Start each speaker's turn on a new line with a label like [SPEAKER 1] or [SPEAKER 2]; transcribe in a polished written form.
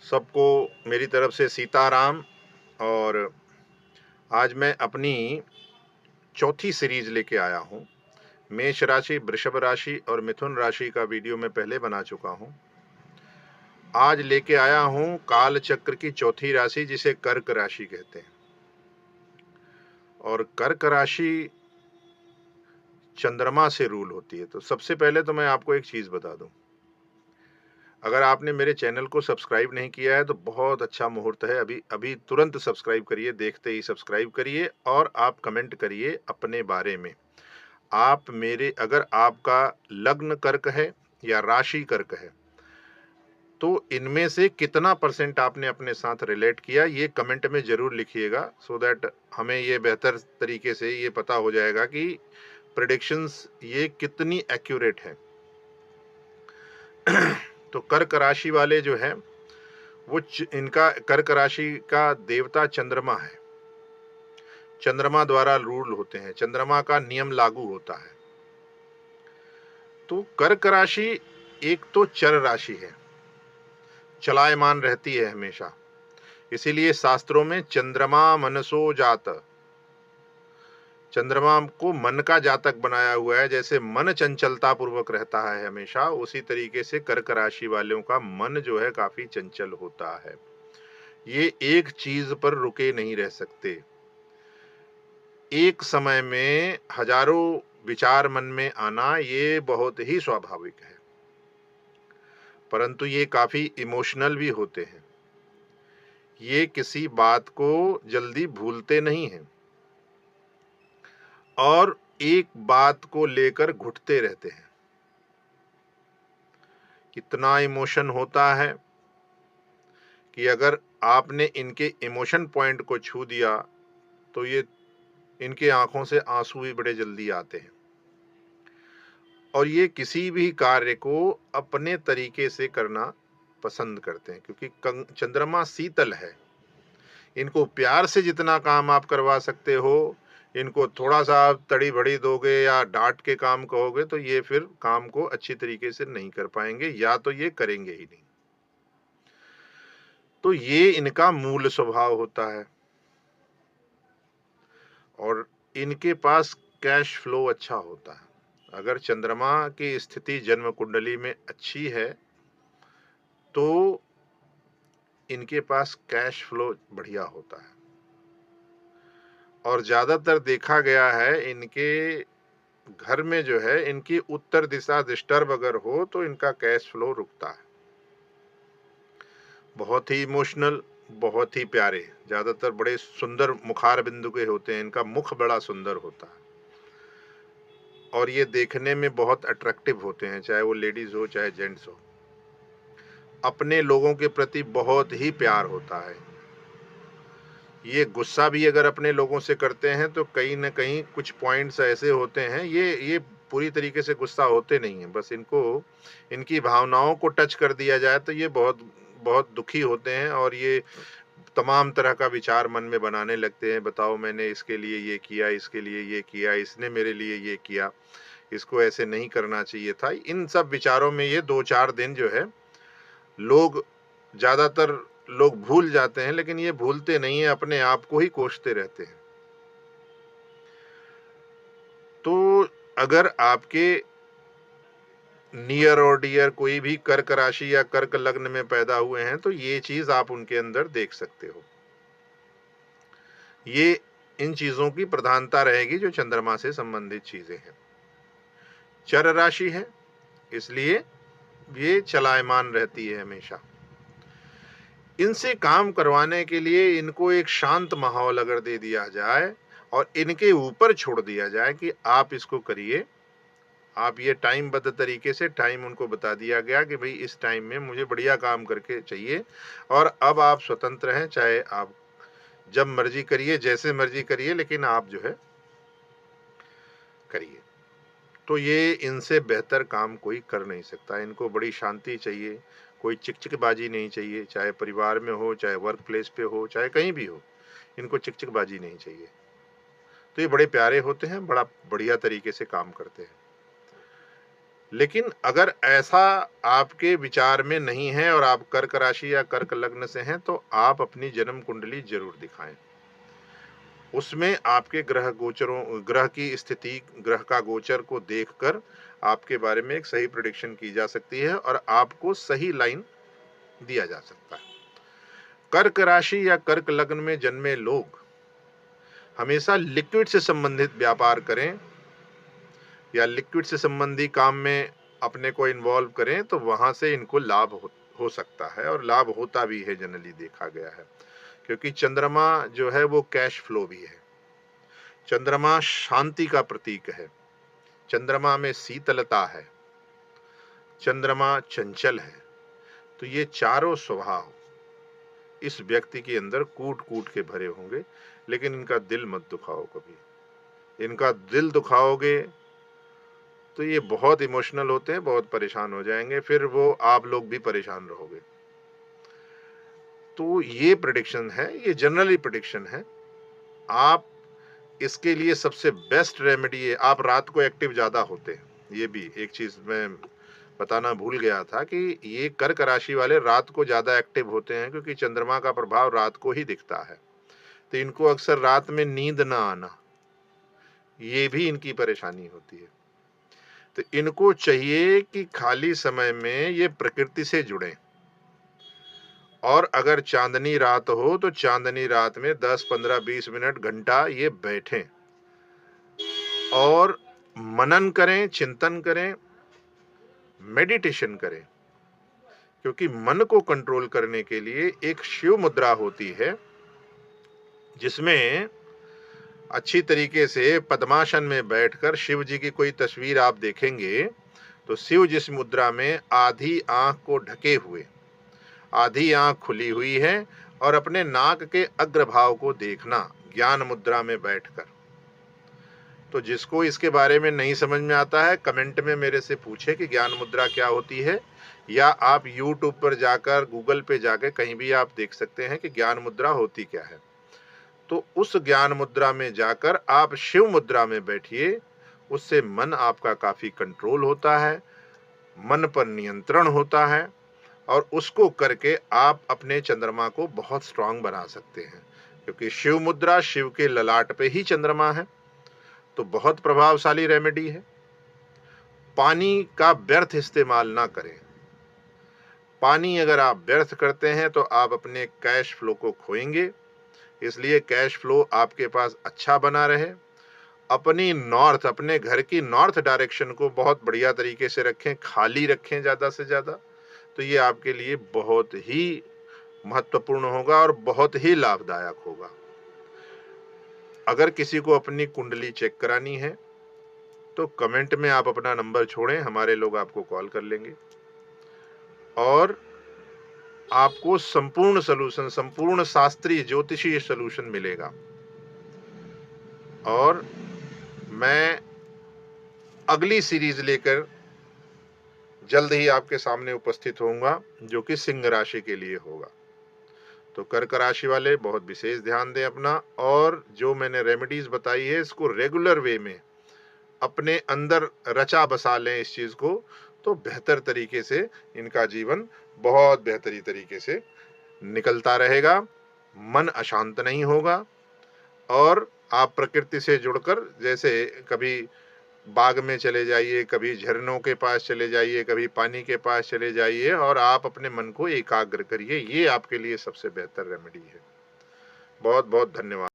[SPEAKER 1] सबको मेरी तरफ से सीताराम। और आज मैं अपनी चौथी सीरीज लेके आया हूँ। मेष राशि, वृषभ राशि और मिथुन राशि का वीडियो मैं पहले बना चुका हूँ। आज लेके आया हूँ काल चक्र की चौथी राशि, जिसे कर्क राशि कहते हैं। और कर्क राशि चंद्रमा से रूल होती है। तो सबसे पहले तो मैं आपको एक चीज बता दूं, अगर आपने मेरे चैनल को सब्सक्राइब नहीं किया है तो बहुत अच्छा मुहूर्त है, अभी अभी तुरंत सब्सक्राइब करिए, देखते ही सब्सक्राइब करिए और आप कमेंट करिए अपने बारे में। आप मेरे, अगर आपका लग्न कर्क है या राशि कर्क है, तो इनमें से कितना परसेंट आपने अपने साथ रिलेट किया, ये कमेंट में जरूर लिखिएगा, सो दैट हमें ये बेहतर तरीके से ये पता हो जाएगा कि प्रेडिक्शंस ये कितनी एक्यूरेट है। तो कर्क राशि वाले जो है वो इनका कर्क राशि का देवता चंद्रमा है। चंद्रमा द्वारा रूल होते हैं, चंद्रमा का नियम लागू होता है। तो कर्क राशि एक तो चर राशि है, चलायमान रहती है हमेशा। इसीलिए शास्त्रों में चंद्रमा मनसो जात, चंद्रमा को मन का जातक बनाया हुआ है। जैसे मन चंचलता पूर्वक रहता है हमेशा, उसी तरीके से कर्क राशि वालों का मन जो है काफी चंचल होता है। ये एक चीज पर रुके नहीं रह सकते, एक समय में हजारों विचार मन में आना ये बहुत ही स्वाभाविक है। परंतु ये काफी इमोशनल भी होते हैं। ये किसी बात को जल्दी भूलते नहीं हैं और एक बात को लेकर घुटते रहते हैं। इतना इमोशन होता है कि अगर आपने इनके इमोशन पॉइंट को छू दिया तो ये, इनके आंखों से आंसू भी बड़े जल्दी आते हैं। और ये किसी भी कार्य को अपने तरीके से करना पसंद करते हैं, क्योंकि चंद्रमा शीतल है। इनको प्यार से जितना काम आप करवा सकते हो, इनको थोड़ा सा आप तड़ी भड़ी दोगे या डांट के काम कहोगे तो ये फिर काम को अच्छी तरीके से नहीं कर पाएंगे, या तो ये करेंगे ही नहीं। तो ये इनका मूल स्वभाव होता है। और इनके पास कैश फ्लो अच्छा होता है। अगर चंद्रमा की स्थिति जन्म कुंडली में अच्छी है तो इनके पास कैश फ्लो बढ़िया होता है। और ज्यादातर देखा गया है इनके घर में जो है, इनकी उत्तर दिशा डिस्टर्ब अगर हो तो इनका कैश फ्लो रुकता है। बहुत ही इमोशनल, बहुत ही प्यारे, ज्यादातर बड़े सुंदर मुखार बिंदु के होते हैं। इनका मुख बड़ा सुंदर होता है और ये देखने में बहुत अट्रैक्टिव होते हैं, चाहे वो लेडीज हो चाहे जेंट्स हो। अपने लोगों के प्रति बहुत ही प्यार होता है। ये गुस्सा भी अगर अपने लोगों से करते हैं तो कहीं ना कहीं कुछ पॉइंट्स ऐसे होते हैं, ये पूरी तरीके से गुस्सा होते नहीं हैं, बस इनको इनकी भावनाओं को टच कर दिया जाए तो ये बहुत बहुत दुखी होते हैं और ये तमाम तरह का विचार मन में बनाने लगते हैं। बताओ, मैंने इसके लिए ये किया, इसके लिए ये किया, इसने मेरे लिए ये किया, इसको ऐसे नहीं करना चाहिए था। इन सब विचारों में ये 2-4 दिन जो है लोग, ज्यादातर लोग भूल जाते हैं, लेकिन ये भूलते नहीं है, अपने आप को ही कोसते रहते हैं। तो अगर आपके नियर और डियर कोई भी कर्क राशि या कर्क लग्न में पैदा हुए हैं तो ये चीज आप उनके अंदर देख सकते हो। ये इन चीजों की प्रधानता रहेगी जो चंद्रमा से संबंधित चीजें हैं। चर राशि है, इसलिए ये चलायमान रहती है हमेशा। इनसे काम करवाने के लिए इनको एक शांत माहौल अगर दे दिया जाए और इनके ऊपर छोड़ दिया जाए कि आप इसको करिए, आप ये टाइम बद्ध तरीके से टाइम उनको बता दिया गया कि भाई इस टाइम में मुझे बढ़िया काम करके चाहिए और अब आप स्वतंत्र हैं, चाहे आप जब मर्जी करिए, जैसे मर्जी करिए, लेकिन आप जो है करिए। तो ये इनसे बेहतर काम कोई कर नहीं सकता। इनको बड़ी शांति चाहिए, कोई चिकचिकबाजी नहीं चाहिए, चाहे परिवार में हो, चाहे वर्क प्लेस पे हो, चाहे कहीं भी हो, इनको चिकचिकबाजी नहीं चाहिए। तो ये बड़े प्यारे होते हैं, बड़ा बढ़िया तरीके से काम करते हैं। लेकिन अगर ऐसा आपके विचार में नहीं है और आप कर्क राशि या कर्क लग्न से हैं, तो आप अपनी जन्म कुंडली ज़रूर दिखाएँ। उसमें आपके ग्रह की स्थिति, ग्रह का गोचर को देखकर आपके बारे में एक सही प्रेडिक्शन की जा सकती है और आपको सही लाइन दिया जा सकता है। कर्क राशि या कर्क लग्न में जन्मे लोग हमेशा लिक्विड से संबंधित व्यापार करें या लिक्विड से संबंधी काम में अपने को इन्वॉल्व करें, तो वहां से इनको लाभ हो सकता है और लाभ होता भी है, जनरली देखा गया है। क्योंकि चंद्रमा जो है वो कैश फ्लो भी है, चंद्रमा शांति का प्रतीक है, चंद्रमा में शीतलता है, चंद्रमा चंचल है। तो ये चारों स्वभाव इस व्यक्ति के अंदर कूट कूट के भरे होंगे, लेकिन इनका दिल मत दुखाओ कभी। इनका दिल दुखाओगे तो ये बहुत इमोशनल होते हैं, बहुत परेशान हो जाएंगे, फिर वो आप लोग भी परेशान रहोगे। तो ये प्रेडिक्शन है, ये जनरली प्रेडिक्शन है। आप इसके लिए सबसे बेस्ट रेमेडी है, आप रात को एक्टिव ज़्यादा होते हैं। ये भी एक चीज़ मैं बताना भूल गया था कि ये कर्क राशि वाले रात को ज़्यादा एक्टिव होते हैं, क्योंकि चंद्रमा का प्रभाव रात को ही दिखता है। तो इनको अक्सर रात में नींद ना आना, ये भी इनकी परेशानी होती है। तो इनको चाहिए कि खाली समय में ये प्रकृति से जुड़ें, और अगर चांदनी रात हो तो चांदनी रात में 10, 15, 20 मिनट, घंटा ये बैठें और मनन करें, चिंतन करें, मेडिटेशन करें। क्योंकि मन को कंट्रोल करने के लिए एक शिव मुद्रा होती है, जिसमें अच्छी तरीके से पद्मासन में बैठकर शिव जी की कोई तस्वीर आप देखेंगे तो शिव जिस मुद्रा में आधी आंख को ढके हुए, आधी आंख खुली हुई है, और अपने नाक के अग्रभाव को देखना ज्ञान मुद्रा में बैठकर। तो जिसको इसके बारे में नहीं समझ में आता है, कमेंट में मेरे से पूछे कि ज्ञान मुद्रा क्या होती है, या आप YouTube पर जाकर, गूगल पे जाकर कहीं भी आप देख सकते हैं कि ज्ञान मुद्रा होती क्या है। तो उस ज्ञान मुद्रा में जाकर आप शिव मुद्रा में बैठिए, उससे मन आपका काफ़ी कंट्रोल होता है, मन पर नियंत्रण होता है, और उसको करके आप अपने चंद्रमा को बहुत स्ट्रांग बना सकते हैं। क्योंकि शिव मुद्रा, शिव के ललाट पे ही चंद्रमा है, तो बहुत प्रभावशाली रेमेडी है। पानी का व्यर्थ इस्तेमाल ना करें। पानी अगर आप व्यर्थ करते हैं तो आप अपने कैश फ्लो को खोएंगे। इसलिए कैश फ्लो आपके पास अच्छा बना रहे, अपने घर की नॉर्थ डायरेक्शन को बहुत बढ़िया तरीके से रखें, खाली रखें ज़्यादा से ज़्यादा। तो ये आपके लिए बहुत ही महत्वपूर्ण होगा और बहुत ही लाभदायक होगा। अगर किसी को अपनी कुंडली चेक करानी है तो कमेंट में आप अपना नंबर छोड़ें, हमारे लोग आपको कॉल कर लेंगे और आपको संपूर्ण सलूशन, संपूर्ण शास्त्रीय ज्योतिषीय सलूशन मिलेगा। और मैं अगली सीरीज लेकर जल्द ही आपके सामने उपस्थित होऊंगा, जो कि सिंह राशि के लिए होगा। तो कर्क राशि वाले बहुत विशेष ध्यान दें अपना, और जो मैंने रेमेडीज बताई है इसको रेगुलर वे में अपने अंदर रचा बसा लें इस चीज को, तो बेहतर तरीके से इनका जीवन बहुत बेहतरी तरीके से निकलता रहेगा। मन अशांत नहीं होगा, और आप प्रकृति से जुड़कर, जैसे कभी बाग में चले जाइए, कभी झरनों के पास चले जाइए, कभी पानी के पास चले जाइए, और आप अपने मन को एकाग्र करिए। ये आपके लिए सबसे बेहतर रेमेडी है। बहुत बहुत धन्यवाद।